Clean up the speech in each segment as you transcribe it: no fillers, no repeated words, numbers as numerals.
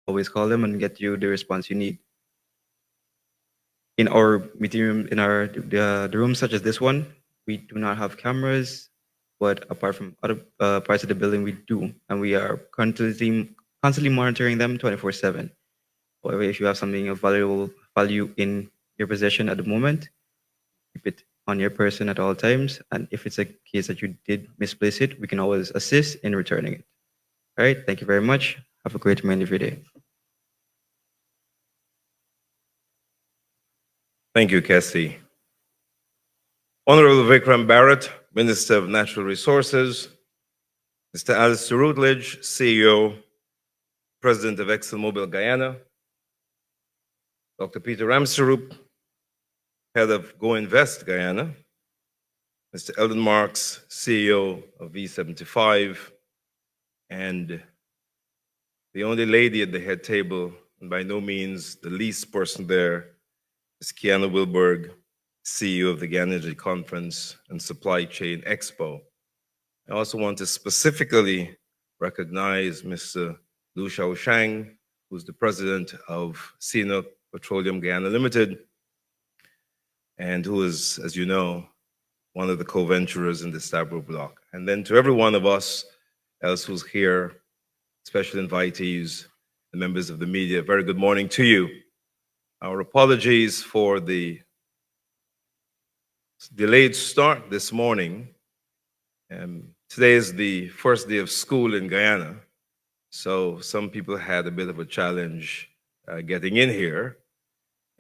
always call them and get you the response you need. In our meeting room, in our the rooms such as this one, we do not have cameras, but apart from other parts of the building, we do, and we are constantly monitoring them 24/7. However, if you have something of valuable value in your possession at the moment, keep it on your person at all times. And if it's a case that you did misplace it, we can always assist in returning it. All right. Thank you very much. Have a great remainder of your day. Thank you, Cassie. Honorable Vikram Barrett, Minister of Natural Resources, Mr. Alistair Routledge, CEO, President of ExxonMobil Guyana, Dr. Peter Ramsarup, Head of Go Invest Guyana, Mr. Eldon Marks, CEO of V75, and the only lady at the head table, and by no means the least person there, is Kiana Wilberg, CEO of the Guyana Energy Conference and Supply Chain Expo. I also want to specifically recognize Mr. Lu Shaoshang, who's the president of CNOOC Petroleum Guyana Limited, and who is, as you know, one of the co-venturers in the Stabroek block. And then to every one of us else who's here, special invitees, the members of the media, very good morning to you. Our apologies for the delayed start this morning. Today is the first day of school in Guyana, so some people had a bit of a challenge getting in here.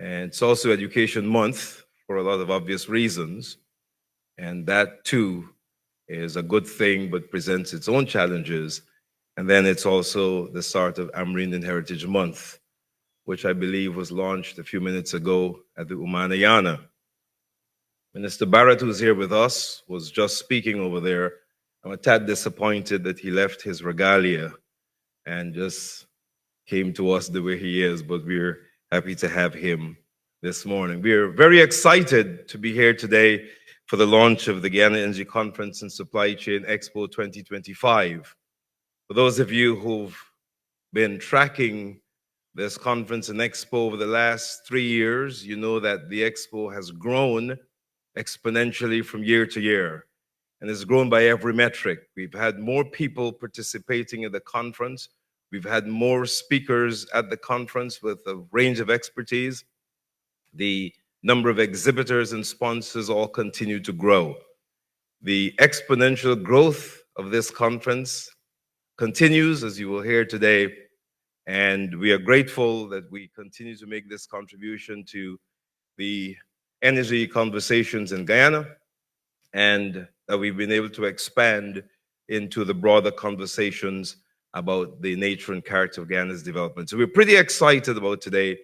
And it's also Education Month for a lot of obvious reasons. And that too is a good thing, but presents its own challenges. And then it's also the start of Amerindian Heritage Month, which I believe was launched a few minutes ago at the Umanayana. Minister Barrett, who's here with us, was just speaking over there. I'm a tad disappointed that he left his regalia and just came to us the way he is, but we're happy to have him this morning. We're very excited to be here today for the launch of the Guyana Energy Conference and Supply Chain Expo 2025. For those of you who've been tracking this conference and expo over the last 3 years, you know that the expo has grown exponentially from year to year and has grown by every metric. We've had more people participating in the conference. We've had more speakers at the conference with a range of expertise. The number of exhibitors and sponsors all continue to grow. The exponential growth of this conference continues, as you will hear today, and we are grateful that we continue to make this contribution to the energy conversations in Guyana, and that we've been able to expand into the broader conversations about the nature and character of Guyana's development. So we're pretty excited about today,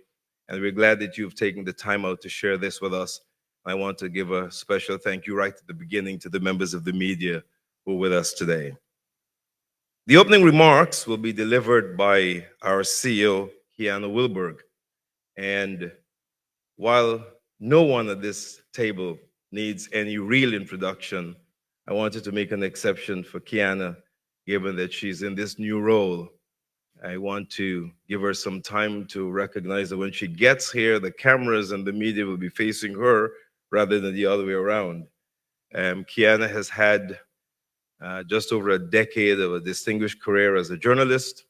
and we're glad that you've taken the time out to share this with us. I want to give a special thank you right at the beginning to the members of the media who are with us today. The opening remarks will be delivered by our CEO, Kiana Wilberg. And while no one at this table needs any real introduction, I wanted to make an exception for Kiana, given that she's in this new role. I want to give her some time to recognize that when she gets here, the cameras and the media will be facing her rather than the other way around. Kiana has had just over a decade of a distinguished career as a journalist.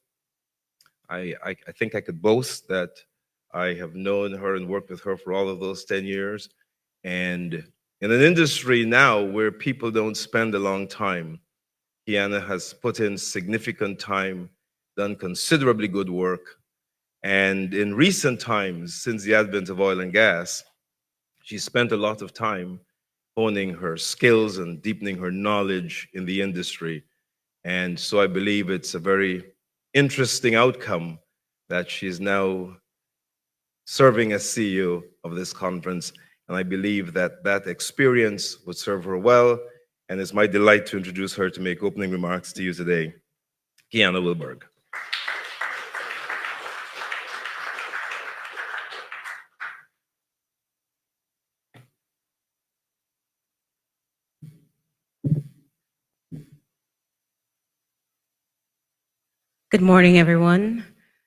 I think I could boast that I have known her and worked with her for all of those 10 years. And in an industry now where people don't spend a long time, Kiana has put in significant time, done considerably good work. And in recent times, since the advent of oil and gas, she spent a lot of time honing her skills and deepening her knowledge in the industry. And so I believe it's a very interesting outcome that she's now serving as CEO of this conference. And I believe that that experience would serve her well. And it's my delight to introduce her to make opening remarks to you today. Kiana Wilberg. Good morning, everyone.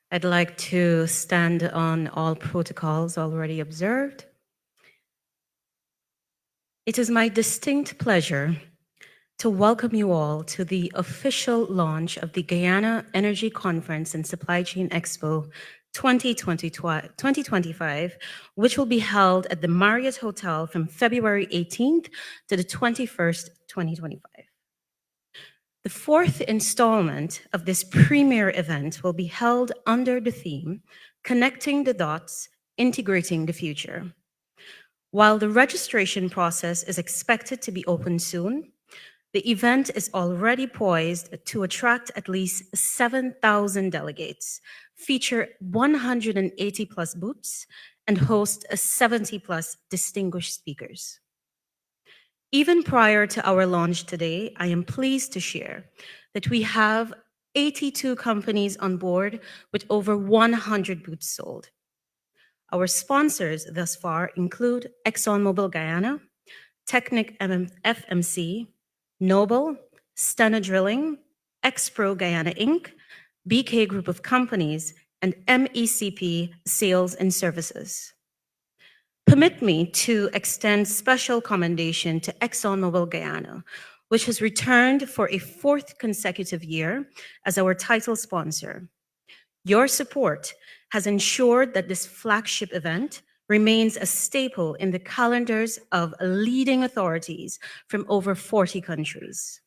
I'd like to stand on all protocols already observed. It is my distinct pleasure to welcome you all to the official launch of the Guyana Energy Conference and Supply Chain Expo 2025, which will be held at the Marriott Hotel from February 18th to the 21st, 2025. The fourth installment of this premier event will be held under the theme Connecting the Dots, Integrating the Future. While the registration process is expected to be open soon, the event is already poised to attract at least 7,000 delegates, feature 180 plus booths, and host 70 plus distinguished speakers. Even prior to our launch today, I am pleased to share that we have 82 companies on board with over 100 booths sold. Our sponsors thus far include ExxonMobil Guyana, Technic FMC, Noble, Stena Drilling, Expro Guyana Inc., BK Group of Companies, and MECP Sales and Services. Permit me to extend special commendation to ExxonMobil Guyana, which has returned for a fourth consecutive year as our title sponsor. Your support has ensured that this flagship event remains a staple in the calendars of leading authorities from over 40 countries.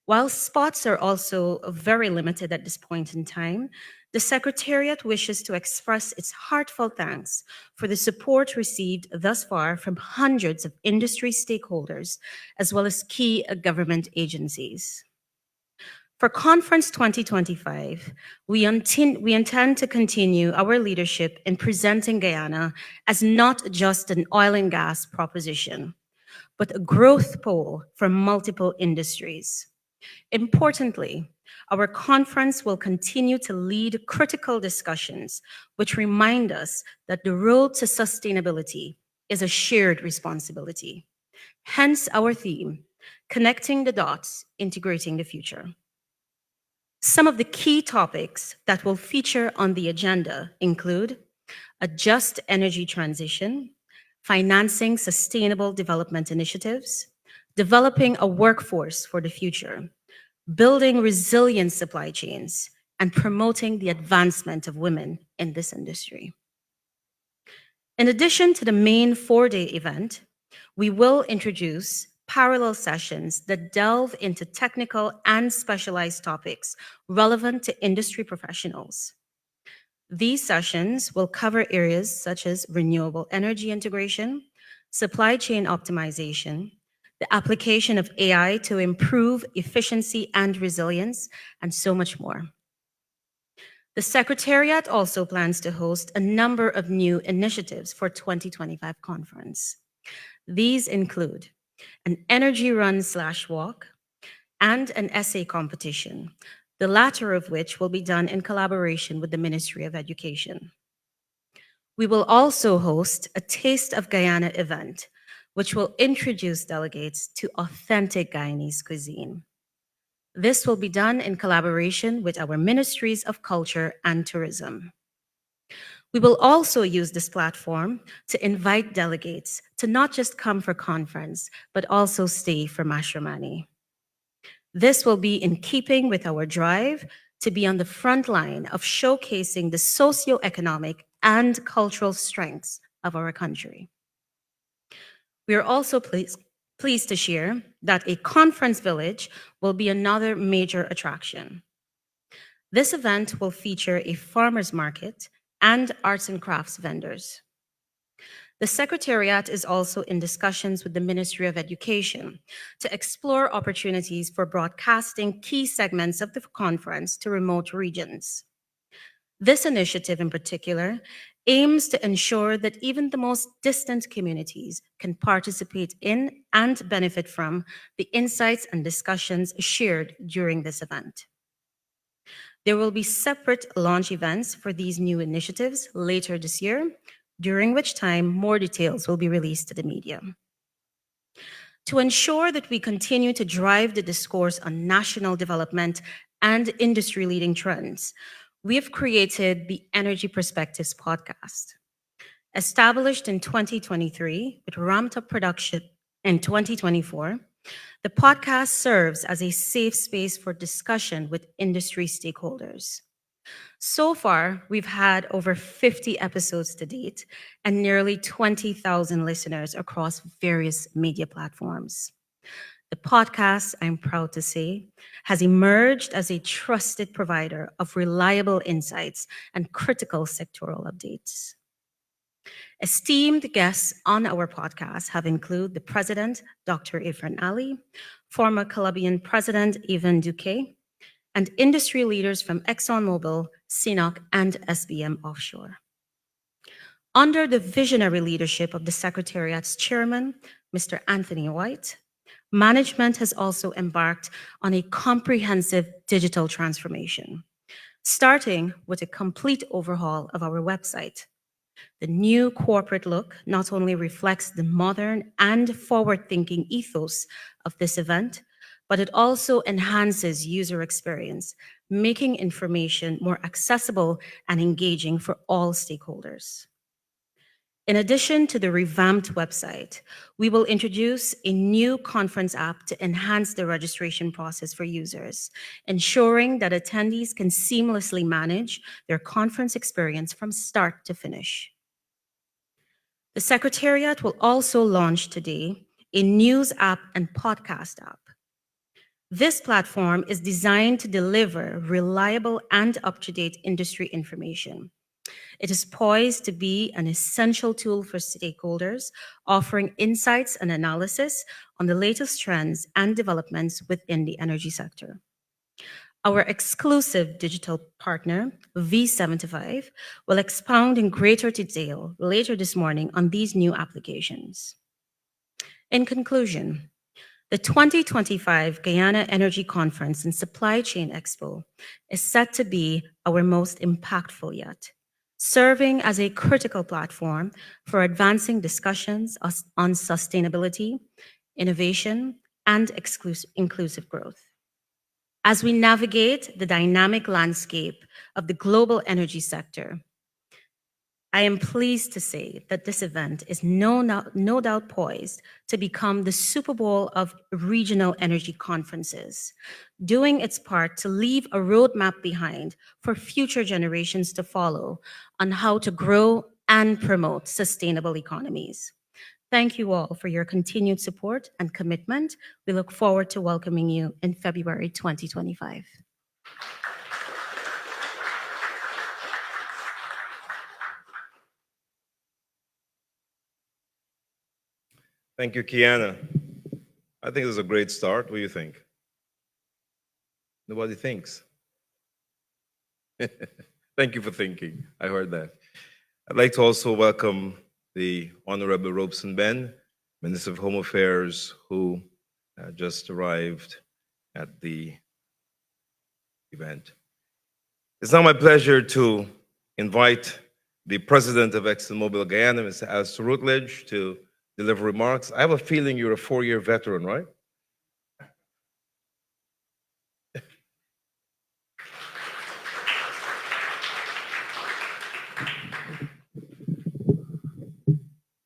While spots are also very limited at this point in time, the Secretariat wishes to express its heartfelt thanks for the support received thus far from hundreds of industry stakeholders, as well as key government agencies. For Conference 2025, we intend to continue our leadership in presenting Guyana as not just an oil and gas proposition, but a growth pole for multiple industries. Importantly, our conference will continue to lead critical discussions, which remind us that the road to sustainability is a shared responsibility. Hence our theme, Connecting the Dots, Integrating the Future. Some of the key topics that will feature on the agenda include a just energy transition, financing sustainable development initiatives, developing a workforce for the future, building resilient supply chains, and promoting the advancement of women in this industry. In addition to the main four-day event, we will introduce parallel sessions that delve into technical and specialized topics relevant to industry professionals. These sessions will cover areas such as renewable energy integration, supply chain optimization, the application of AI to improve efficiency and resilience, and so much more. The Secretariat also plans to host a number of new initiatives for 2025 conference. These include an energy run/walk and an essay competition, the latter of which will be done in collaboration with the Ministry of Education. We will also host a Taste of Guyana event, which will introduce delegates to authentic Guyanese cuisine. This will be done in collaboration with our Ministries of Culture and Tourism. We will also use this platform to invite delegates to not just come for conference, but also stay for Mashramani. This will be in keeping with our drive to be on the front line of showcasing the socioeconomic and cultural strengths of our country. We are also pleased to share that a conference village will be another major attraction. This event will feature a farmers market and arts and crafts vendors. The Secretariat is also in discussions with the Ministry of Education to explore opportunities for broadcasting key segments of the conference to remote regions. This initiative in particular aims to ensure that even the most distant communities can participate in and benefit from the insights and discussions shared during this event. There will be separate launch events for these new initiatives later this year, during which time more details will be released to the media. To ensure that we continue to drive the discourse on national development and industry-leading trends, we have created the Energy Perspectives podcast. Established in 2023 with ramped up production in 2024, the podcast serves as a safe space for discussion with industry stakeholders. So far, we've had over 50 episodes to date and nearly 20,000 listeners across various media platforms. The podcast, I'm proud to say, has emerged as a trusted provider of reliable insights and critical sectoral updates. Esteemed guests on our podcast have included the President, Dr. Ifran Ali, former Colombian President Ivan Duque, and industry leaders from ExxonMobil, CNOOC, and SBM Offshore. Under the visionary leadership of the Secretariat's chairman, Mr. Anthony White, management has also embarked on a comprehensive digital transformation, starting with a complete overhaul of our website. The new corporate look not only reflects the modern and forward-thinking ethos of this event, but it also enhances user experience, making information more accessible and engaging for all stakeholders. In addition to the revamped website, we will introduce a new conference app to enhance the registration process for users, ensuring that attendees can seamlessly manage their conference experience from start to finish. The Secretariat will also launch today a news app and podcast app. This platform is designed to deliver reliable and up-to-date industry information. It is poised to be an essential tool for stakeholders, offering insights and analysis on the latest trends and developments within the energy sector. Our exclusive digital partner, V75, will expound in greater detail later this morning on these new applications. In conclusion, the 2025 Guyana Energy Conference and Supply Chain Expo is set to be our most impactful yet, serving as a critical platform for advancing discussions on sustainability, innovation, and inclusive growth. As we navigate the dynamic landscape of the global energy sector, I am pleased to say that this event is no doubt poised to become the Super Bowl of regional energy conferences, doing its part to leave a roadmap behind for future generations to follow on how to grow and promote sustainable economies. Thank you all for your continued support and commitment. We look forward to welcoming you in February 2025. Thank you, Kiana. I think this is a great start. What do you think? Nobody thinks. Thank you for thinking. I heard that. I'd like to also welcome the Honorable Robeson Ben, Minister of Home Affairs, who just arrived at the event. It's now my pleasure to invite the President of ExxonMobil Guyana, Mr. Alistair Routledge, to deliver remarks. I have a feeling you're a 4-year veteran, right?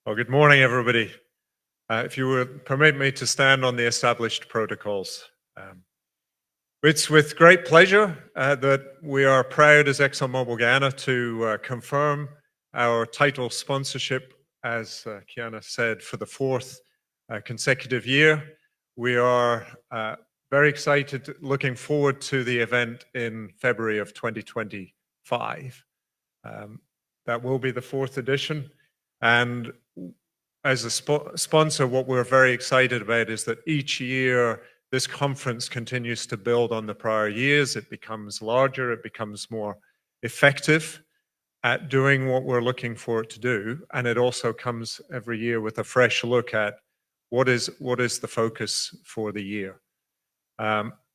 Well, good morning, everybody. If you would permit me to stand on the established protocols. It's with great pleasure that we are proud as ExxonMobil Guyana to confirm our title sponsorship, as Kiana said, for the 4th consecutive year. We are very excited, looking forward to the event in February of 2025. That will be the 4th edition. And as a sponsor, what we're very excited about is that each year this conference continues to build on the prior years. It becomes larger, it becomes more effective at doing what we're looking for it to do. And it also comes every year with a fresh look at what is the focus for the year.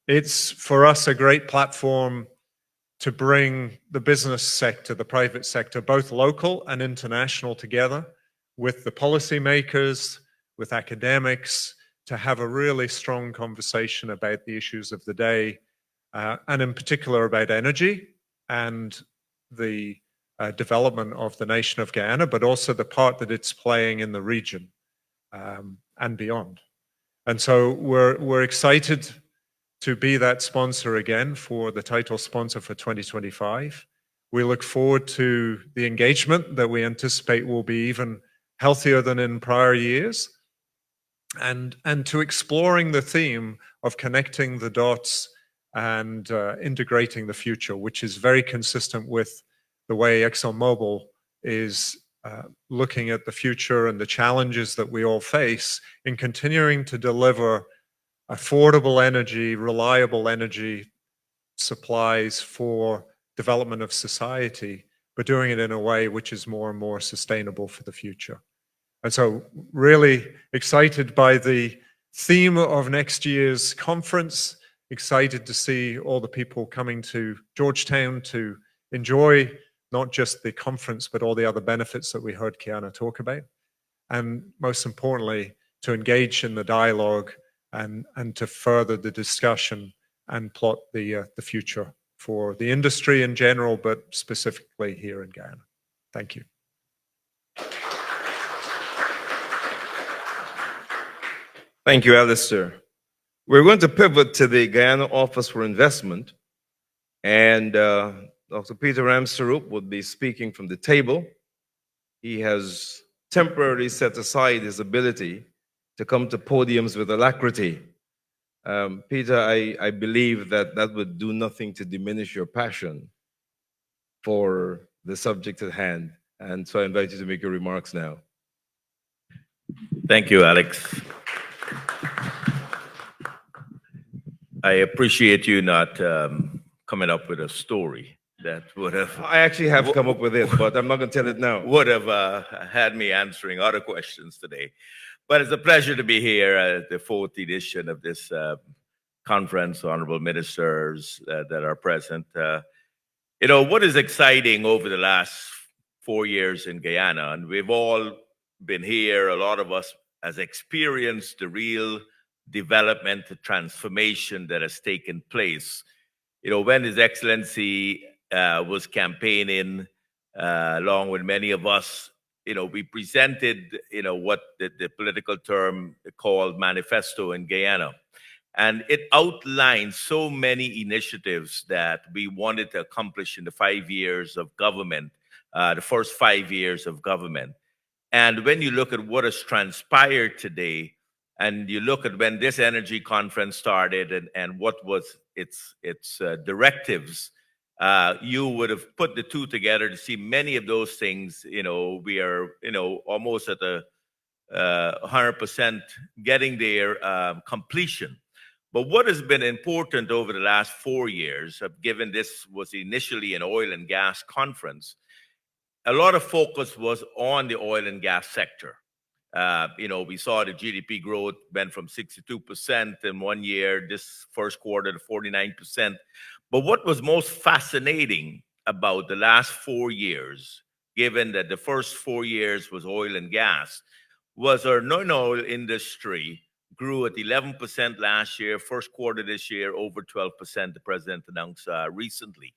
It's for us a great platform to bring the business sector, the private sector, both local and international, together with the policymakers, with academics, to have a really strong conversation about the issues of the day, and in particular about energy, and the development of the nation of Guyana, but also the part that it's playing in the region and beyond. And so we're excited to be that sponsor again for the title sponsor for 2025. We look forward to the engagement that we anticipate will be even healthier than in prior years, and to exploring the theme of connecting the dots and integrating the future, which is very consistent with the way ExxonMobil is looking at the future and the challenges that we all face in continuing to deliver affordable energy, reliable energy supplies for development of society, but doing it in a way which is more and more sustainable for the future. And so really excited by the theme of next year's conference, excited to see all the people coming to Georgetown to enjoy not just the conference, but all the other benefits that we heard Guyana talk about. And most importantly, to engage in the dialogue and to further the discussion and plot the future for the industry in general, but specifically here in Guyana. Thank you. Thank you, Alistair. We're going to pivot to the Guyana Office for Investment, and Dr. Peter Ramsarup would be speaking from the table. He has temporarily set aside his ability to come to podiums with alacrity. Peter, I believe that would do nothing to diminish your passion for the subject at hand, and so I invite you to make your remarks now. Thank you, Alex. I appreciate you not coming up with a story that would have. I actually have come up with it, but I'm not going to tell it now. Would have had me answering other questions today. But it's a pleasure to be here at the fourth edition of this conference, honorable ministers that are present. You know, what is exciting over the last 4 years in Guyana, and we've all been here, a lot of us has experienced the real development, the transformation that has taken place. You know, when His Excellency was campaigning, along with many of us, you know, we presented, you know, what the political term called manifesto in Guyana. And it outlined so many initiatives that we wanted to accomplish in the 5 years of government, the first 5 years of government. And when you look at what has transpired today, and you look at when this energy conference started and what was its directives, you would have put the two together to see many of those things. You know, we are, you know, almost at a 100% getting there completion. But what has been important over the last 4 years, given this was initially an oil and gas conference, a lot of focus was on the oil and gas sector. You know, we saw the GDP growth went from 62% in 1 year, this first quarter, to 49%. But what was most fascinating about the last 4 years, given that the first 4 years was oil and gas, was our non-oil industry grew at 11% last year, first quarter this year, over 12%, the president announced recently.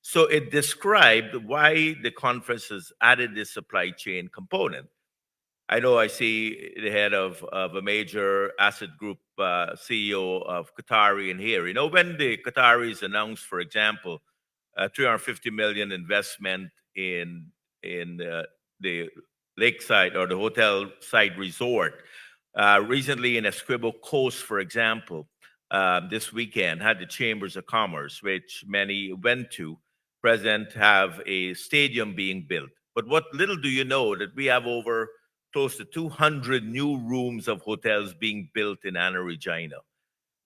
So it described why the conference has added this supply chain component. I know I see the head of a major asset group, CEO of Qatari in here. You know, when the Qataris announced, for example, $350 million investment in the lakeside or the hotel side resort, recently in Esquibo Coast, for example, this weekend had the Chambers of Commerce, which many went to, present, have a stadium being built. But what little do you know that we have over close to 200 new rooms of hotels being built in Anna Regina.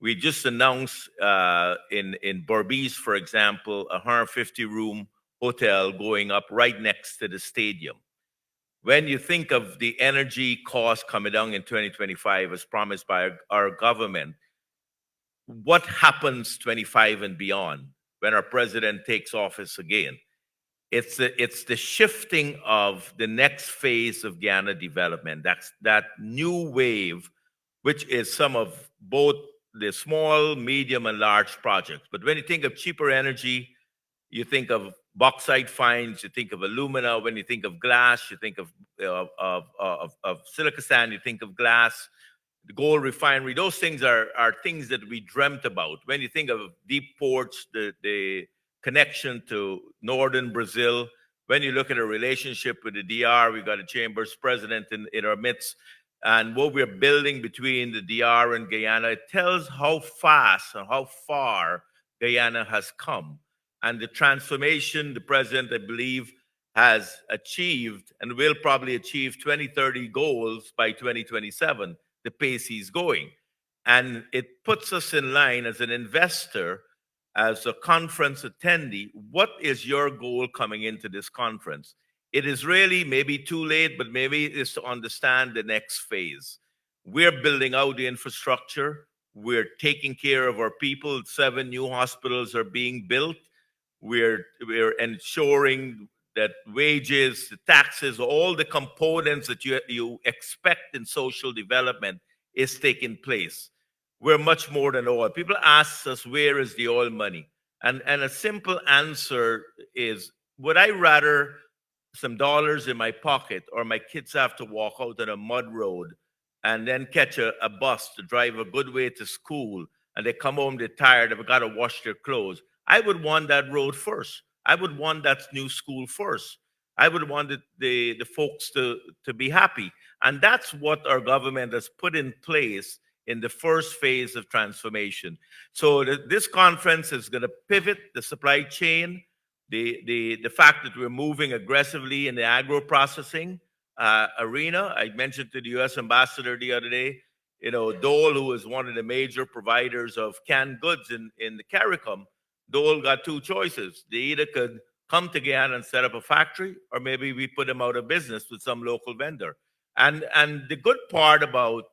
We just announced in Berbice, for example, a 150-room hotel going up right next to the stadium. When you think of the energy cost coming down in 2025 as promised by our government, what happens 25 and beyond when our president takes office again? It's the shifting of the next phase of Guyana development. That's that new wave, which is some of both the small, medium, and large projects. But when you think of cheaper energy, you think of bauxite finds, you think of alumina. When you think of glass, you think of silica sand, you think of glass. The gold refinery, those things are things that we dreamt about. When you think of deep ports, the connection to northern Brazil, when you look at a relationship with the DR, we got a Chambers president in our midst, and what we're building between the DR and Guyana, it tells how fast and how far Guyana has come. And the transformation the president, I believe, has achieved and will probably achieve 2030 goals by 2027, the pace he's going. And it puts us in line as an investor, as a conference attendee. What is your goal coming into this conference? It is really maybe too late, but maybe it's to understand the next phase. We're building out the infrastructure. We're taking care of our people. 7 new hospitals are being built. We're ensuring that wages, the taxes, all the components that you expect in social development is taking place. We're much more than oil. People ask us, where is the oil money? And a simple answer is, would I rather some dollars in my pocket, or my kids have to walk out on a mud road and then catch a bus to drive a good way to school, and they come home, they're tired, they've got to wash their clothes? I would want that road first. I would want that new school first. I would want the folks to be happy. And that's what our government has put in place in the first phase of transformation. So this conference is going to pivot the supply chain, the fact that we're moving aggressively in the agro-processing arena. I mentioned to the U.S. ambassador the other day, Dole, who is one of the major providers of canned goods in the CARICOM, Dole got 2 choices. They either could come to Guyana and set up a factory, or maybe we put them out of business with some local vendor. And the good part about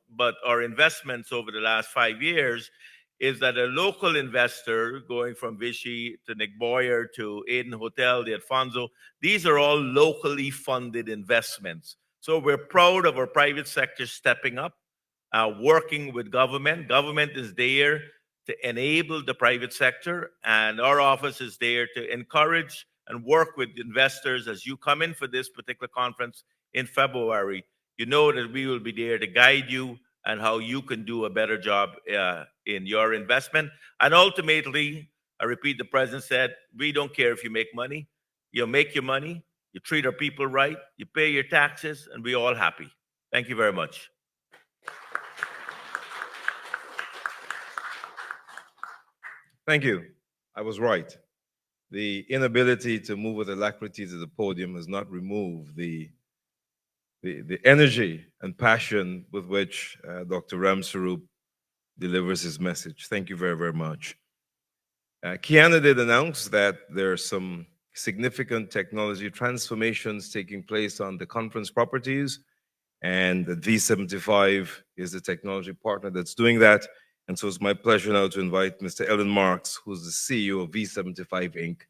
our investments over the last 5 years is that a local investor, going from Vichy to Nick Boyer to Aiden Hotel, the Alfonso, these are all locally funded investments. So we're proud of our private sector stepping up, working with government. Government is there to enable the private sector, and our office is there to encourage and work with investors. As you come in for this particular conference in February, you know that we will be there to guide you and how you can do a better job in your investment. And ultimately, I repeat, the president said, we don't care if you make money. You make your money, you treat our people right, you pay your taxes, and we're all happy. Thank you very much. Thank you. I was right. The inability to move with alacrity to the podium has not removed the energy and passion with which Dr. Ramsarup delivers his message. Thank you very, very much. Guyana did announce that there are some significant technology transformations taking place on the conference properties, and that V75 is the technology partner that's doing that. And so it's my pleasure now to invite Mr. Ellen Marks, who's the CEO of V75 Inc.,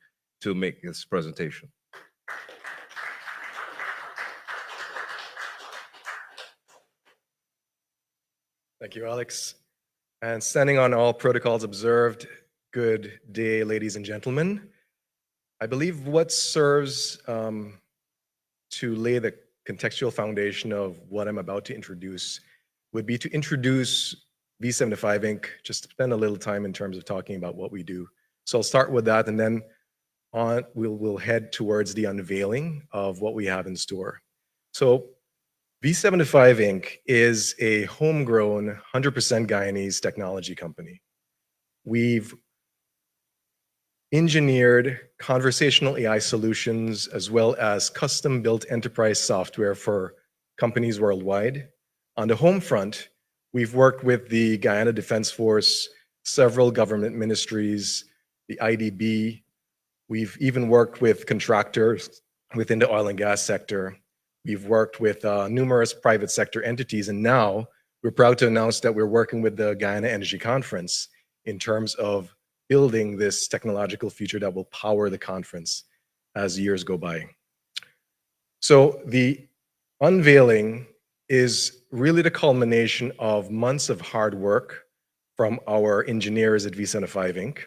to make this presentation. Thank you, Alex. And standing on all protocols observed, good day, ladies and gentlemen. I believe what serves to lay the contextual foundation of what I'm about to introduce would be to introduce V75 Inc., just to spend a little time in terms of talking about what we do. So I'll start with that, and then we'll head towards the unveiling of what we have in store. So V75 Inc. is a homegrown, 100% Guyanese technology company. We've engineered conversational AI solutions as well as custom-built enterprise software for companies worldwide. On the home front, we've worked with the Guyana Defense Force, several government ministries, the IDB. We've even worked with contractors within the oil and gas sector. We've worked with numerous private sector entities, and now we're proud to announce that we're working with the Guyana Energy Conference in terms of building this technological future that will power the conference as years go by. So the unveiling is really the culmination of months of hard work from our engineers at V75 Inc.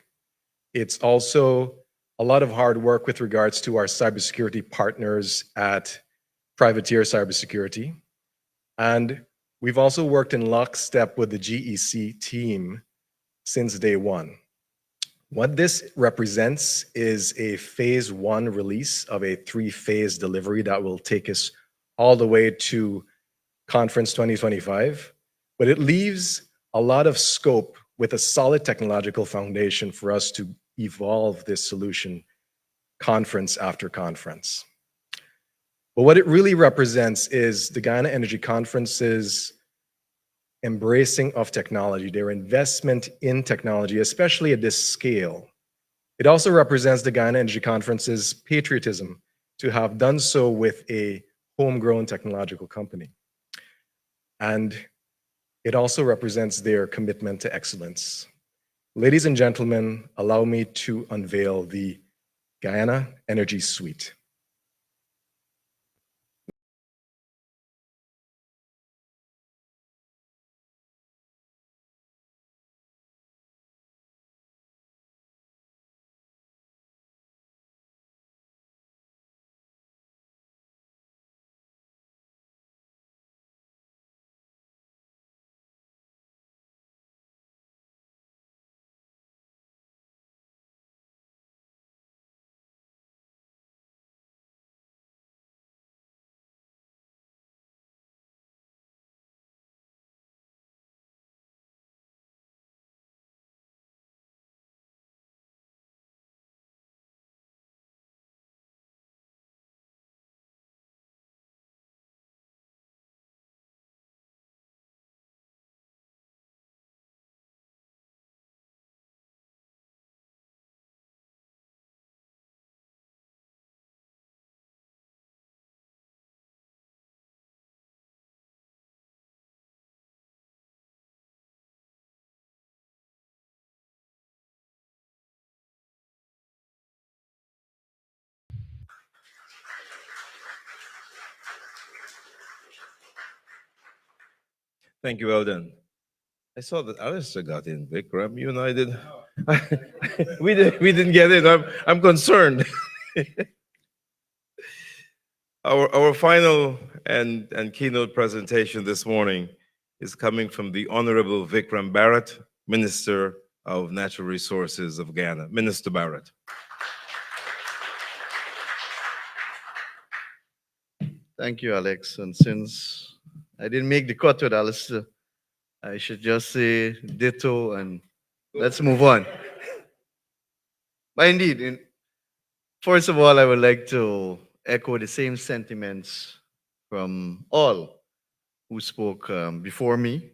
It's also a lot of hard work with regards to our cybersecurity partners at Privateer Cybersecurity. And we've also worked in lockstep with the GEC team since day one. What this represents is a phase one release of a three-phase delivery that will take us all the way to Conference 2025, but it leaves a lot of scope with a solid technological foundation for us to evolve this solution conference after conference. But what it really represents is the Guyana Energy Conference's embracing of technology, their investment in technology, especially at this scale. It also represents the Guyana Energy Conference's patriotism to have done so with a homegrown technological company. And it also represents their commitment to excellence. Ladies and gentlemen, allow me to unveil the Guyana Energy Suite. Thank you, Eldon. I saw that Alistair got in, Vikram. You and I did. We didn't get in. I'm concerned. Our final and keynote presentation this morning is coming from the Honorable Vikram Barrett, Minister of Natural Resources of Guyana. Minister Barrett. Thank you, Alex. And since I didn't make the cut with Alistair, I should just say ditto and let's move on. But indeed, first of all, I would like to echo the same sentiments from all who spoke before me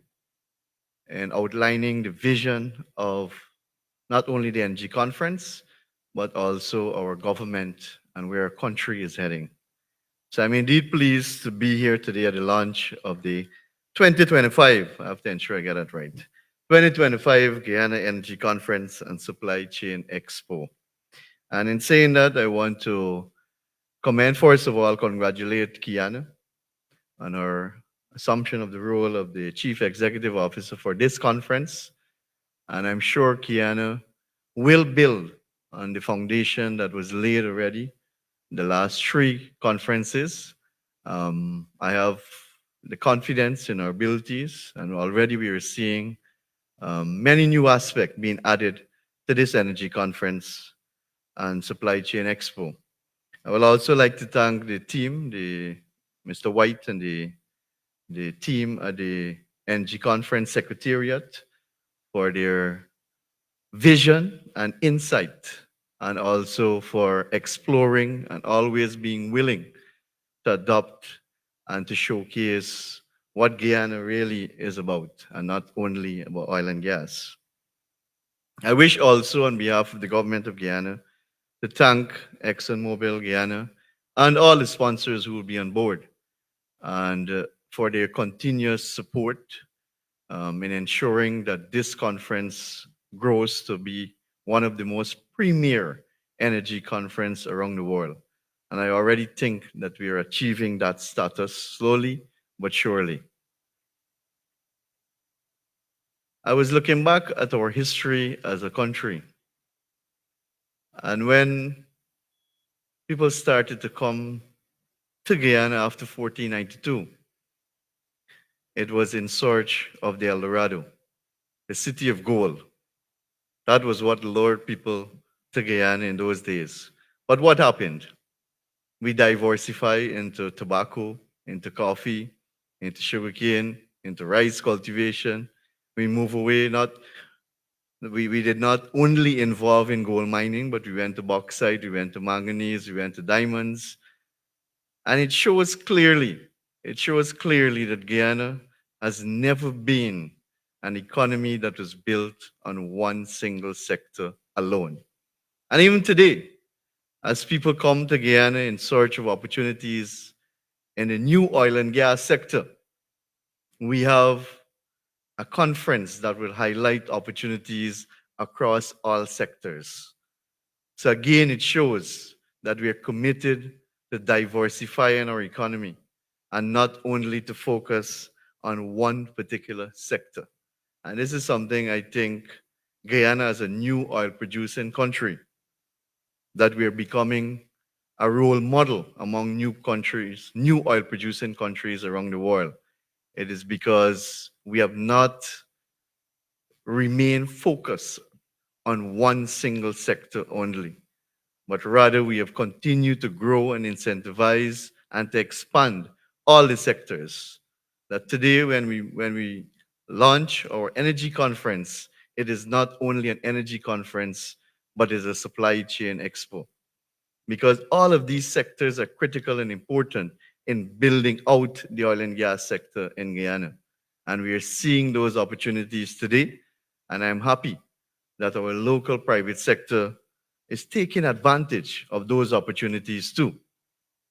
and outlining the vision of not only the NG conference, but also our government and where our country is heading. So I'm indeed pleased to be here today at the launch of the 2025, I have to ensure I get it right, 2025 Guyana Energy Conference and Supply Chain Expo. And in saying that, I want to commend, first of all, congratulate Guyana on her assumption of the role of the Chief Executive Officer for this conference. And I'm sure Guyana will build on the foundation that was laid already the last three conferences. I have the confidence in our abilities, and already we are seeing many new aspects being added to this energy conference and supply chain expo. I would also like to thank the team, Mr. White and the team at the NG Conference Secretariat for their vision and insight, and also for exploring and always being willing to adopt and to showcase what Guyana really is about, and not only about oil and gas. I wish also on behalf of the government of Guyana to thank ExxonMobil Guyana and all the sponsors who will be on board, and for their continuous support in ensuring that this conference grows to be one of the most premier energy conference around the world. And I already think that we are achieving that status slowly but surely. I was looking back at our history as a country, And when people started to come to Guyana after 1492, it was in search of the El Dorado, the city of gold. That was what lured people to Guyana in those days. But what happened? We diversify into tobacco, into coffee, into sugarcane, into rice cultivation. We move away, we did not only involve in gold mining, but we went to bauxite, we went to manganese, we went to diamonds. And it shows clearly that Guyana has never been an economy that was built on one single sector alone. And even today, as people come to Guyana in search of opportunities in the new oil and gas sector, we have a conference that will highlight opportunities across all sectors. So again, it shows that we are committed to diversifying our economy and not only to focus on one particular sector. And this is something I think Guyana, as a new oil producing country, that we are becoming a role model among new countries, new oil producing countries around the world. It is because we have not remained focused on one single sector only, but rather we have continued to grow and incentivize and to expand all the sectors. That today, when we launch our energy conference, it is not only an energy conference, but is a supply chain expo. Because all of these sectors are critical and important in building out the oil and gas sector in Guyana. And we are seeing those opportunities today. And I'm happy that our local private sector is taking advantage of those opportunities too.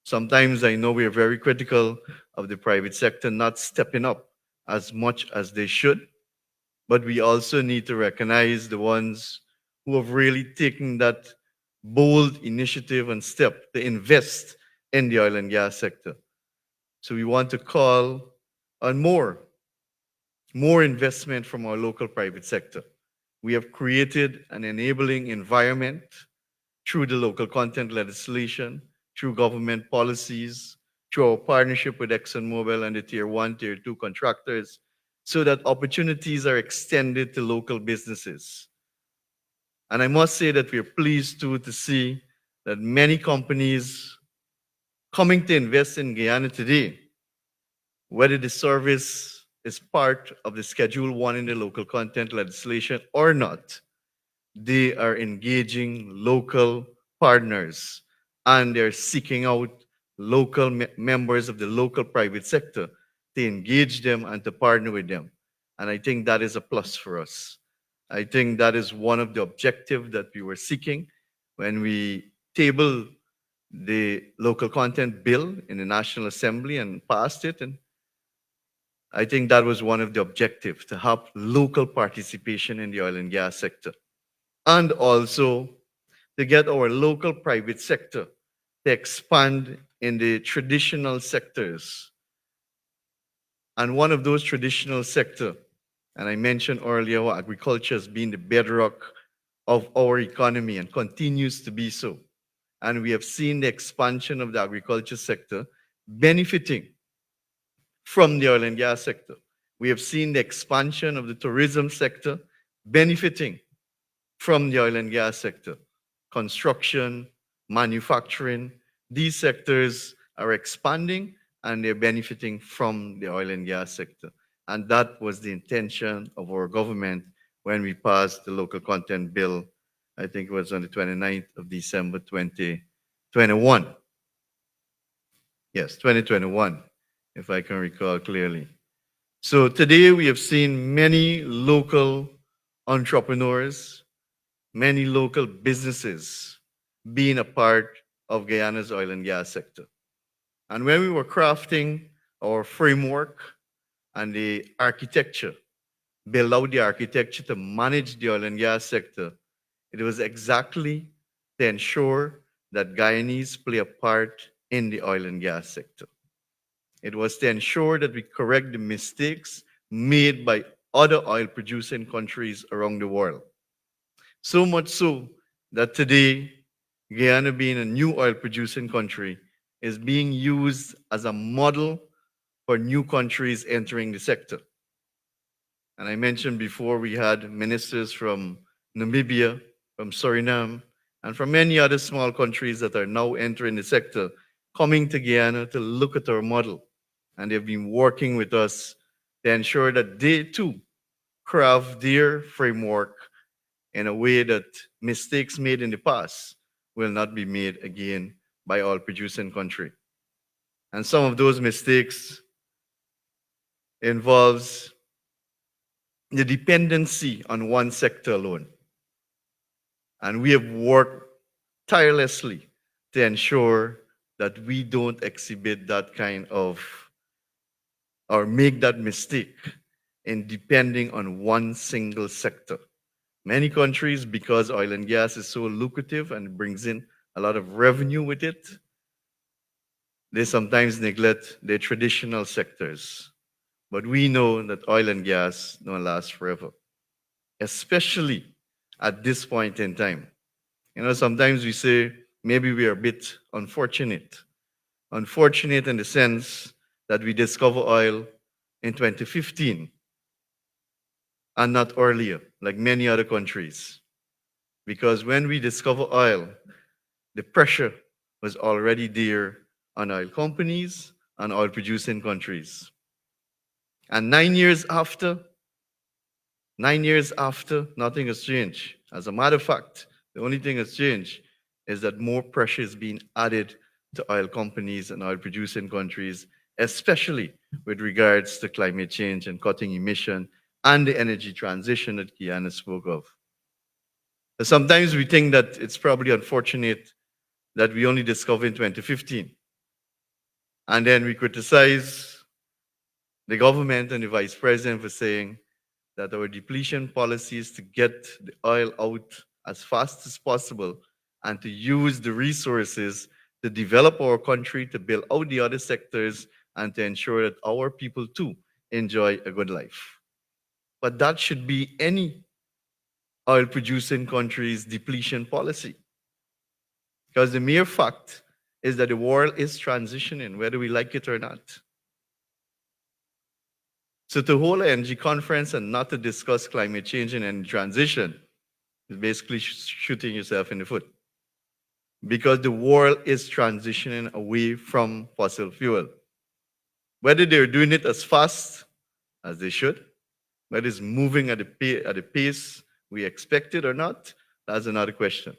Sometimes I know we are very critical of the private sector not stepping up as much as they should, but we also need to recognize the ones who have really taken that bold initiative and step to invest in the oil and gas sector. So we want to call on more investment from our local private sector. We have created an enabling environment through the local content legislation, through government policies, through our partnership with ExxonMobil and the Tier 1, Tier 2 contractors, so that opportunities are extended to local businesses. And I must say that we are pleased too to see that many companies coming to invest in Guyana today, whether the service is part of the Schedule 1 in the local content legislation or not, they are engaging local partners and they're seeking out local members of the local private sector to engage them and to partner with them. And I think that is a plus for us. I think that is one of the objectives that we were seeking when we tabled the local content bill in the National Assembly and passed it. And I think that was one of the objectives, to have local participation in the oil and gas sector. And also to get our local private sector to expand in the traditional sectors. And one of those traditional sectors, and I mentioned earlier how agriculture has been the bedrock of our economy and continues to be so. And we have seen the expansion of the agriculture sector benefiting from the oil and gas sector. We have seen the expansion of the tourism sector benefiting from the oil and gas sector. Construction, manufacturing, these sectors are expanding and they're benefiting from the oil and gas sector. And that was the intention of our government when we passed the local content bill. I think it was on the 29th of December 2021. Yes, 2021, if I can recall clearly. So today we have seen many local entrepreneurs, many local businesses being a part of Guyana's oil and gas sector. And when we were crafting our framework and the architecture, build out the architecture to manage the oil and gas sector, it was exactly to ensure that Guyanese play a part in the oil and gas sector. It was to ensure that we correct the mistakes made by other oil producing countries around the world. So much so that today, Guyana being a new oil producing country, is being used as a model for new countries entering the sector. And I mentioned before we had ministers from Namibia, from Suriname, and from many other small countries that are now entering the sector, coming to Guyana to look at our model. And they've been working with us to ensure that they too craft their framework in a way that mistakes made in the past will not be made again by oil producing country. And some of those mistakes involves the dependency on one sector alone. And we have worked tirelessly to ensure that we don't exhibit that kind of or make that mistake in depending on one single sector. Many countries, because oil and gas is so lucrative and brings in a lot of revenue with it, they sometimes neglect their traditional sectors. But we know that oil and gas don't last forever, especially at this point in time. Sometimes we say maybe we are a bit unfortunate. Unfortunate in the sense that we discover oil in 2015 and not earlier, like many other countries. Because when we discover oil, the pressure was already there on oil companies and oil producing countries. And 9 years after, nothing has changed. As a matter of fact, the only thing that's changed is that more pressure is being added to oil companies and oil producing countries, especially with regards to climate change and cutting emission and the energy transition that Guyana spoke of. Sometimes we think that it's probably unfortunate that we only discovered in 2015. And then we criticize the government and the vice president for saying that our depletion policy is to get the oil out as fast as possible and to use the resources to develop our country, to build out the other sectors, and to ensure that our people too enjoy a good life. But that should be any oil producing country's depletion policy. Because the mere fact is that the world is transitioning, whether we like it or not. So to hold an energy conference and not to discuss climate change and energy transition is basically shooting yourself in the foot. Because the world is transitioning away from fossil fuel. Whether they're doing it as fast as they should, whether it's moving at the pace we expected or not, that's another question.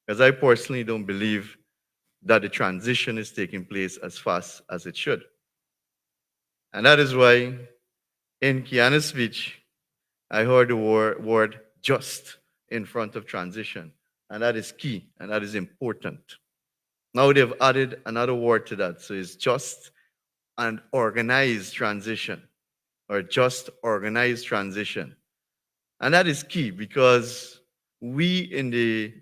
Because I personally don't believe that the transition is taking place as fast as it should. And that is why in Guyana's speech, I heard the word just in front of transition. And that is key and that is important. Now they've added another word to that. So it's just and organized transition or just organized transition. And that is key because we in the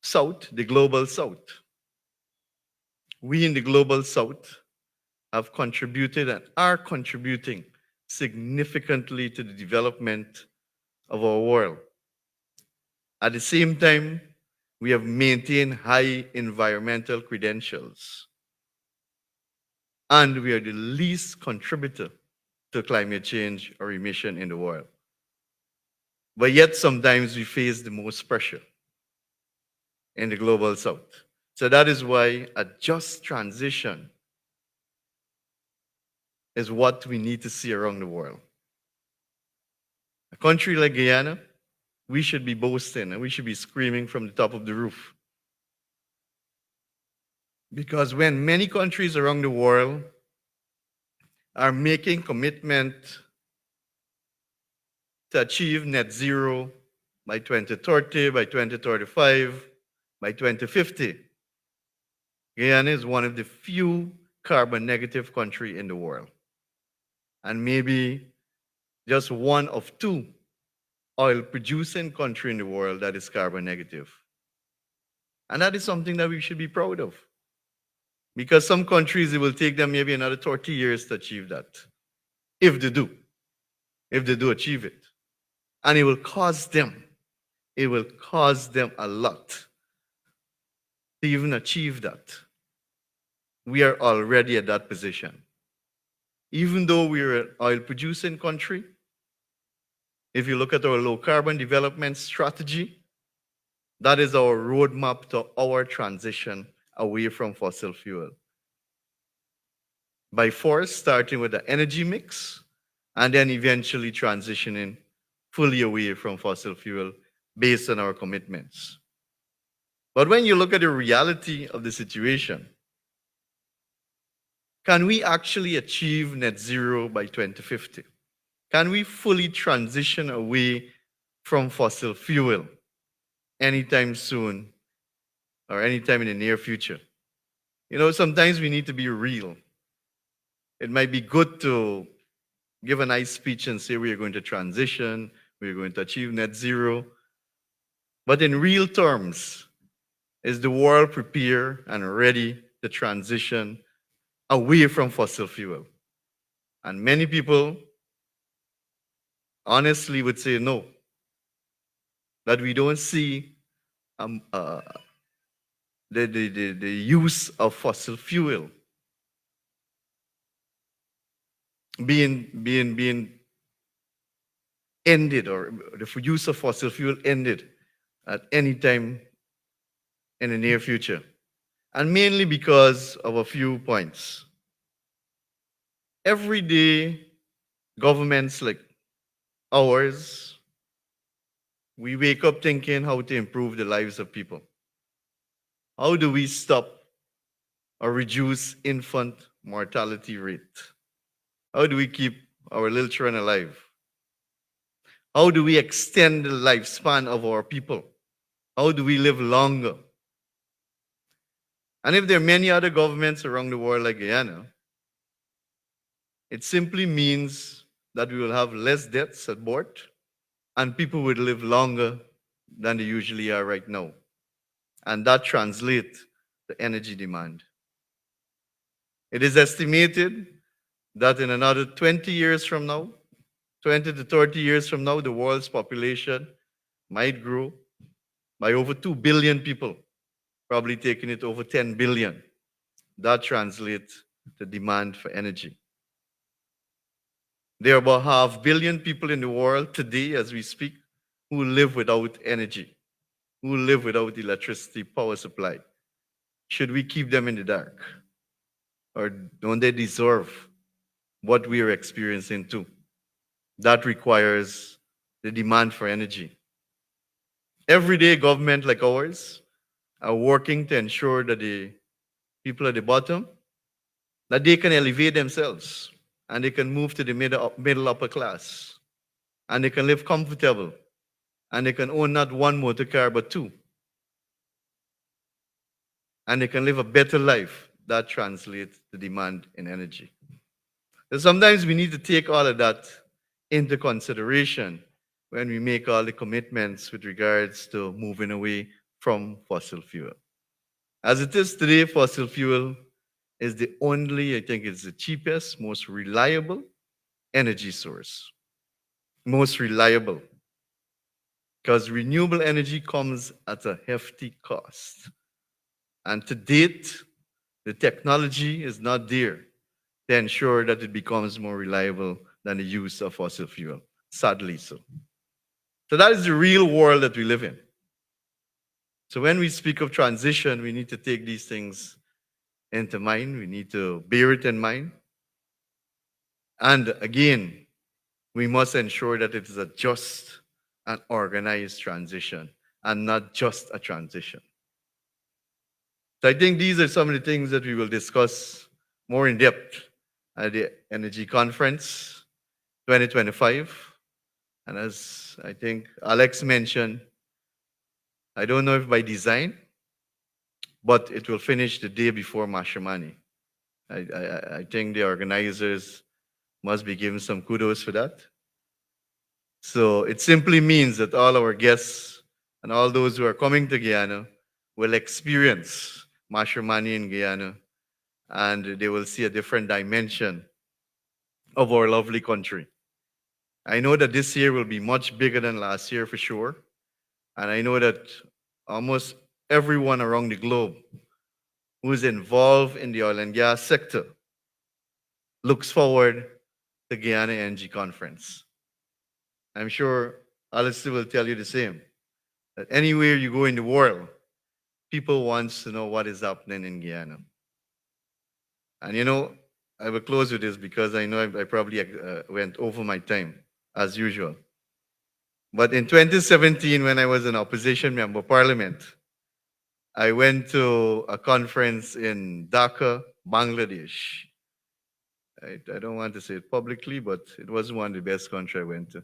South, the global South, we in the global South have contributed and are contributing significantly to the development of our world. At the same time, we have maintained high environmental credentials. And we are the least contributor to climate change or emission in the world. But yet sometimes we face the most pressure in the global South. So that is why a just transition is what we need to see around the world. A country like Guyana, we should be boasting and we should be screaming from the top of the roof. Because when many countries around the world are making commitment to achieve net zero by 2030, by 2035, by 2050, Guyana is one of the few carbon negative countries in the world. And maybe just one of two oil producing countries in the world that is carbon negative. And that is something that we should be proud of. Because some countries, it will take them maybe another 30 years to achieve that. If they do achieve it. And it will cost them it will cost them a lot to even achieve that. We are already at that position. Even though we're an oil producing country, if you look at our low carbon development strategy, that is our roadmap to our transition away from fossil fuel. By force, starting with the energy mix, and then eventually transitioning fully away from fossil fuel based on our commitments. But when you look at the reality of the situation, can we actually achieve net zero by 2050? Can we fully transition away from fossil fuel anytime soon or anytime in the near future? You know, sometimes we need to be real. It might be good to give a nice speech and say we are going to transition, we are going to achieve net zero. But in real terms, is the world prepared and ready to transition away from fossil fuel? And many people honestly would say no, that we don't see the use of fossil fuel being ended, or the use of fossil fuel ended at any time in the near future. And mainly because of a few points. Every day, governments like ours, we wake up thinking how to improve the lives of people. How do we stop or reduce infant mortality rate? How do we keep our little children alive? How do we extend the lifespan of our people? How do we live longer? And if there are many other governments around the world like Guyana, it simply means that we will have less deaths at birth and people would live longer than they usually are right now. And that translates to energy demand. It is estimated that in another 20 years from now, 20 to 30 years from now, the world's population might grow by over 2 billion people, probably taking it over 10 billion. That translates to demand for energy. There are about 500 million people in the world today, as we speak, who live without energy, who live without electricity power supply. Should we keep them in the dark? Or don't they deserve what we are experiencing too? That requires the demand for energy. Everyday government like ours are working to ensure that the people at the bottom, that they can elevate themselves and they can move to the middle upper class and they can live comfortable and they can own not one motor car but two. And they can live a better life. That translates to demand in energy. So sometimes we need to take all of that into consideration when we make all the commitments with regards to moving away from fossil fuel. As it is today, fossil fuel is the only, I think it's the cheapest, most reliable energy source. Most reliable. Because renewable energy comes at a hefty cost. And to date, the technology is not there to ensure that it becomes more reliable than the use of fossil fuel. Sadly so. So that is the real world that we live in. So when we speak of transition, we need to take these things into mind. We need to bear it in mind. And again, we must ensure that it is a just and organized transition and not just a transition. So I think these are some of the things that we will discuss more in depth at the Energy Conference 2025. And as I think Alex mentioned, I don't know if by design, but it will finish the day before Mashramani. I think the organizers must be given some kudos for that. So it simply means that all our guests and all those who are coming to Guyana will experience Mashramani in Guyana, and they will see a different dimension of our lovely country. I know that this year will be much bigger than last year for sure. And I know that almost everyone around the globe who's involved in the oil and gas sector looks forward to Guyana Energy Conference. I'm sure Alistair will tell you the same, that anywhere you go in the world, people want to know what is happening in Guyana. And you know, I will close with this because I know I probably went over my time, as usual. But in 2017, when I was an opposition member of parliament, I went to a conference in Dhaka, Bangladesh. I don't want to say it publicly, but it was one of the best countries I went to.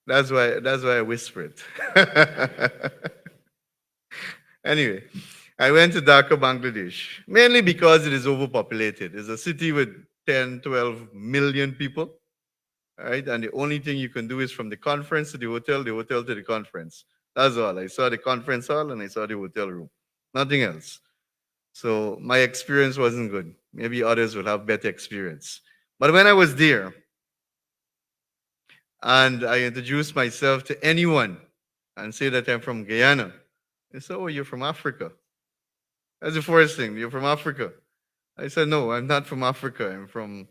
That's why I whisper it. Anyway, I went to Dhaka, Bangladesh, mainly because it is overpopulated. It's a city with 10, 12 million people, right? And the only thing you can do is from the conference to the hotel to the conference. That's all. I saw the conference hall and I saw the hotel room. Nothing else. So my experience wasn't good. Maybe others will have better experience. But when I was there and I introduced myself to anyone and say that I'm from Guyana, they said, "Oh, you're from Africa." That's the first thing. "You're from Africa." I said, "No, I'm not from Africa. I'm from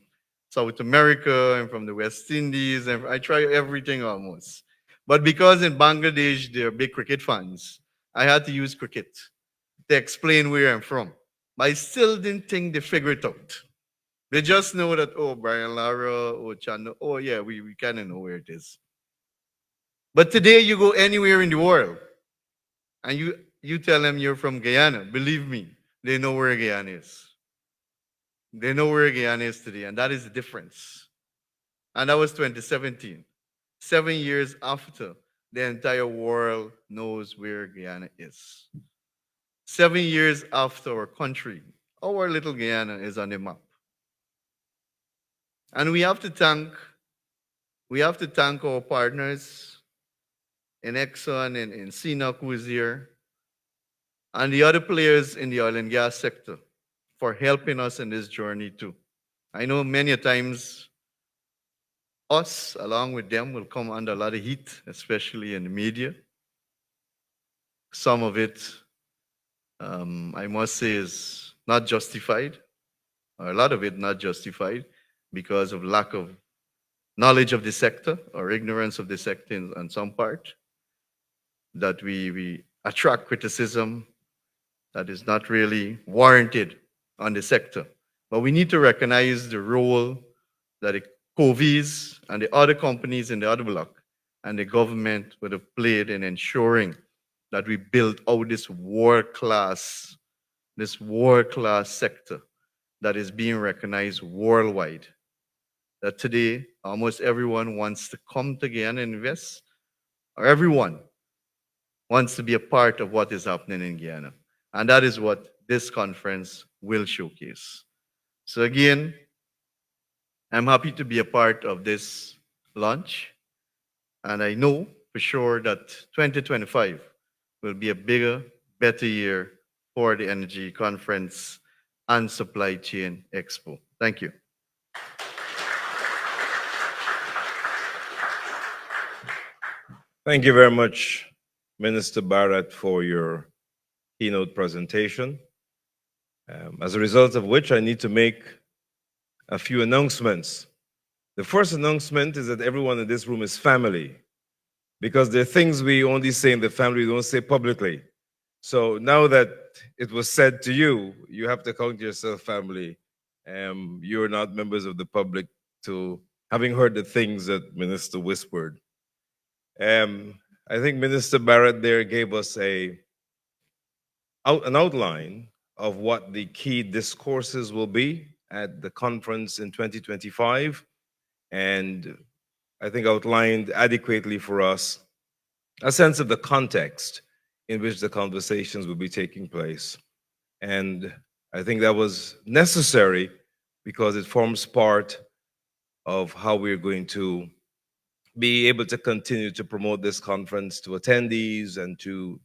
South America. I'm from the West Indies. I try everything almost." But because in Bangladesh they're big cricket fans, I had to use cricket to explain where I'm from. But I still didn't think they figured it out. They just know that, oh, Brian Lara, oh, Chano, oh, yeah, we kind of know where it is. But today you go anywhere in the world and you tell them you're from Guyana, believe me, they know where Guyana is. They know where Guyana is today, and that is the difference. And that was 2017. 7 years after, the entire world knows where Guyana is. 7 years after our country, our little Guyana is on the map. And we have to thank our partners in Exxon and in CNOC who is here, and the other players in the oil and gas sector for helping us in this journey too. I know many a times us, along with them, will come under a lot of heat, especially in the media. Some of it, I must say, is not justified, or a lot of it not justified because of lack of knowledge of the sector or ignorance of the sector on some part, that we attract criticism that is not really warranted on the sector. But we need to recognize the role that the COVIs and the other companies in the other block and the government would have played in ensuring that we build out this world-class sector that is being recognized worldwide. That today, almost everyone wants to come together and invest, or everyone wants to be a part of what is happening in Guyana. And that is what this conference will showcase. So again, I'm happy to be a part of this launch. And I know for sure that 2025 will be a bigger, better year for the Energy Conference and Supply Chain Expo. Thank you. Thank you very much, Minister Barrett, for your keynote presentation. As a result of which, I need to make a few announcements. The first announcement is that everyone in this room is family, because there are things we only say in the family, we don't say publicly. So now that it was said to you, you have to count yourself family. You're not members of the public to having heard the things that Minister whispered. I think Minister Barrett there gave us an outline of what the key discourses will be at the conference in 2025, and I think outlined adequately for us a sense of the context in which the conversations will be taking place. And I think that was necessary because it forms part of how we're going to be able to continue to promote this conference to attendees and to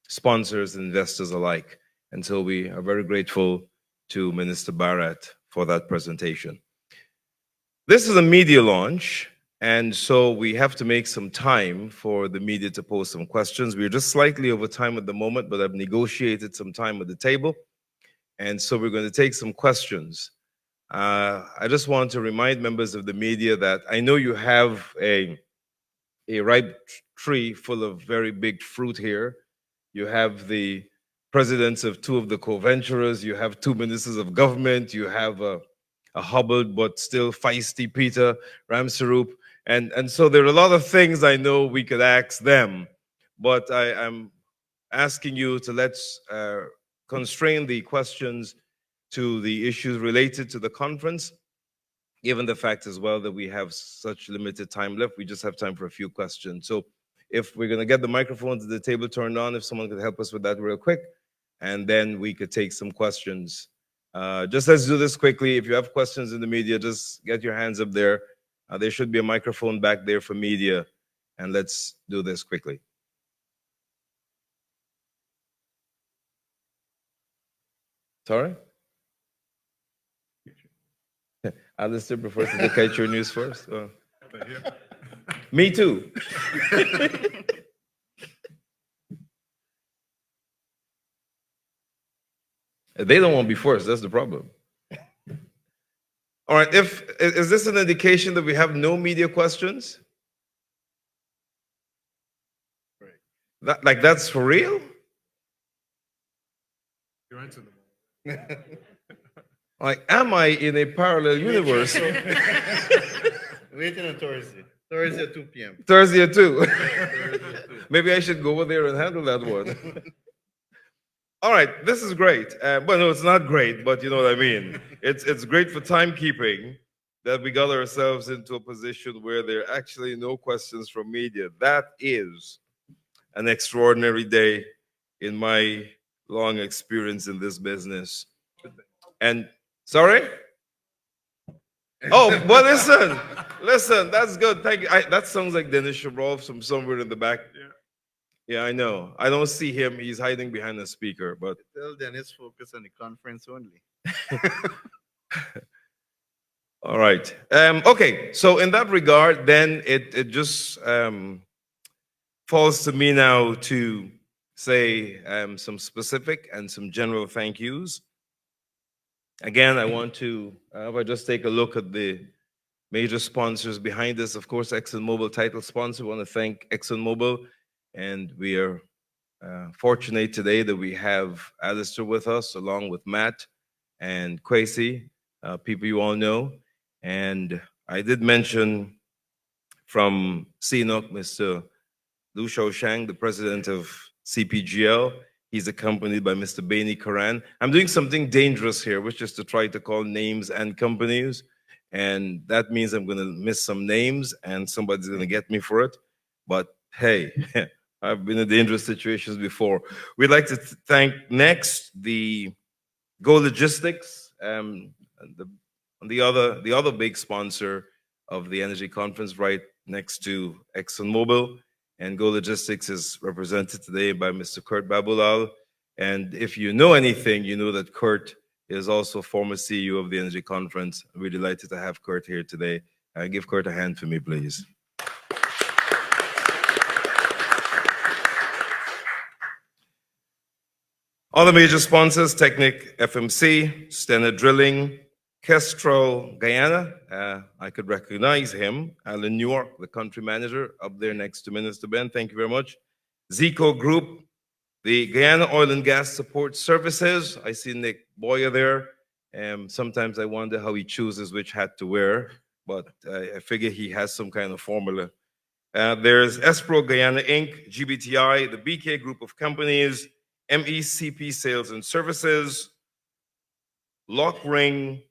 sponsors and investors alike. And so we are very grateful to Minister Barrett for that presentation. This is a media launch, and so we have to make some time for the media to pose some questions. We're just slightly over time at the moment, but I've negotiated some time at the table, and so we're going to take some questions. I just want to remind members of the media that I know you have a ripe tree full of very big fruit here. You have the presidents of two of the co-venturers, you have two ministers of government, you have a hobbled but still feisty Peter Ramsarup. And so there are a lot of things I know we could ask them, but I'm asking you to let's constrain the questions to the issues related to the conference, given the fact as well that we have such limited time left. We just have time for a few questions. So if we're going to get the microphones at the table turned on, if someone could help us with that real quick, and then we could take some questions. Just let's do this quickly. If you have questions in the media, just get your hands up there. There should be a microphone back there for media, and let's do this quickly. Sorry? Alistair prefers to look at your news first. Me too. They don't want to be first. That's the problem. All right. Is this an indication that we have no media questions? Right. That's for real? You answered them. Like, am I in a parallel universe? Waiting on Thursday. Thursday at 2 p.m. Thursday at 2. Maybe I should go over there and handle that one. All right, this is great. Well, no, it's not great, but you know what I mean. It's great for timekeeping that we got ourselves into a position where there are actually no questions from media. That is an extraordinary day in my long experience in this business. And sorry? Oh, well, listen, that's good. Thank you. That sounds like Dennis Shabrov from somewhere in the back. Yeah, I know. I don't see him. He's hiding behind the speaker, but Tell Dennis focus on the conference only. all right. Okay, so in that regard, then it just falls to me now to say some specific and some general thank yous. Again, I want to, if I just take a look at the major sponsors behind this, of course, ExxonMobil title sponsor. I want to thank ExxonMobil, and we are fortunate today that we have Alistair with us, along with Matt and Kwesi, people you all know. And I did mention from CNOC, Mr. Lu Shaoshang, the president of CPGL. He's accompanied by Mr. Baini Karan. I'm doing something dangerous here, which is to try to call names and companies. And that means I'm going to miss some names and somebody's going to get me for it. But hey, I've been in dangerous situations before. We'd like to thank next the Go Logistics, the other big sponsor of the energy conference, right next to ExxonMobil. And Go Logistics is represented today by Mr. Kurt Babulal. And if you know anything, you know that Kurt is also former CEO of the Energy Conference. We're delighted to have Kurt here today. Give Kurt a hand for me, please. Other major sponsors, Technic FMC, Stena Drilling, Kestrel Guyana. I could recognize him. Alan Newark, the country manager, up there next to Minister Ben. Thank you very much. Zico Group, the Guyana Oil and Gas Support Services. I see Nick Boyer there. Sometimes I wonder how he chooses which hat to wear, but I figure he has some kind of formula. There's Expo Guyana Inc., GBTI, the BK Group of Companies, MECP Sales and Services, Lockring,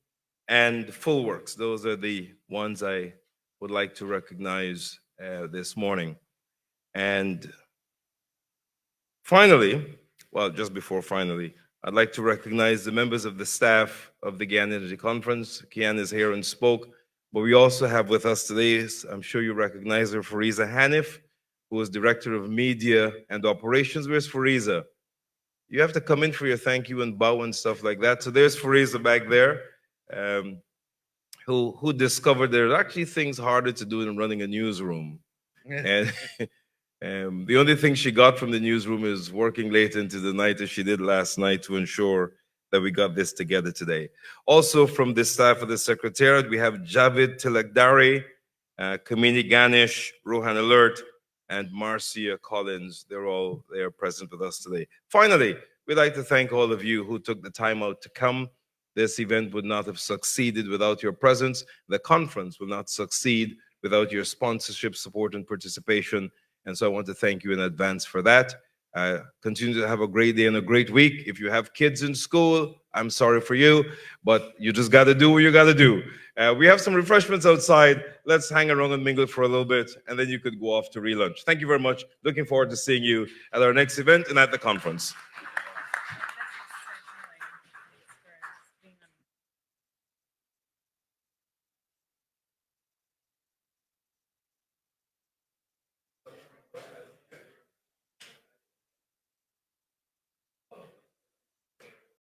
and Fullworks. Those are the ones I would like to recognize this morning. And finally, well, just before finally, I'd like to recognize the members of the staff of the Guyana Energy Conference. Kian is here and spoke, but we also have with us today, I'm sure you recognize her, Fariza Hanif, who is Director of Media and Operations. Where's Fariza? You have to come in for your thank you and bow and stuff like that. So there's Fariza back there. who discovered there are actually things harder to do than running a newsroom. And the only thing she got from the newsroom is working late into the night as she did last night to ensure that we got this together today. Also from the staff of the Secretariat, we have Javid Tilakdari, Kamini Ganesh, Rohan Alert, and Marcia Collins. They are present with us today. Finally, we'd like to thank all of you who took the time out to come. This event would not have succeeded without your presence. The conference will not succeed without your sponsorship, support, and participation. And so I want to thank you in advance for that. Continue to have a great day and a great week. If you have kids in school, I'm sorry for you, but you just got to do what you got to do. We have some refreshments outside. Let's hang around and mingle for a little bit, and then you could go off to relunch. Thank you very much. Looking forward to seeing you at our next event and at the conference.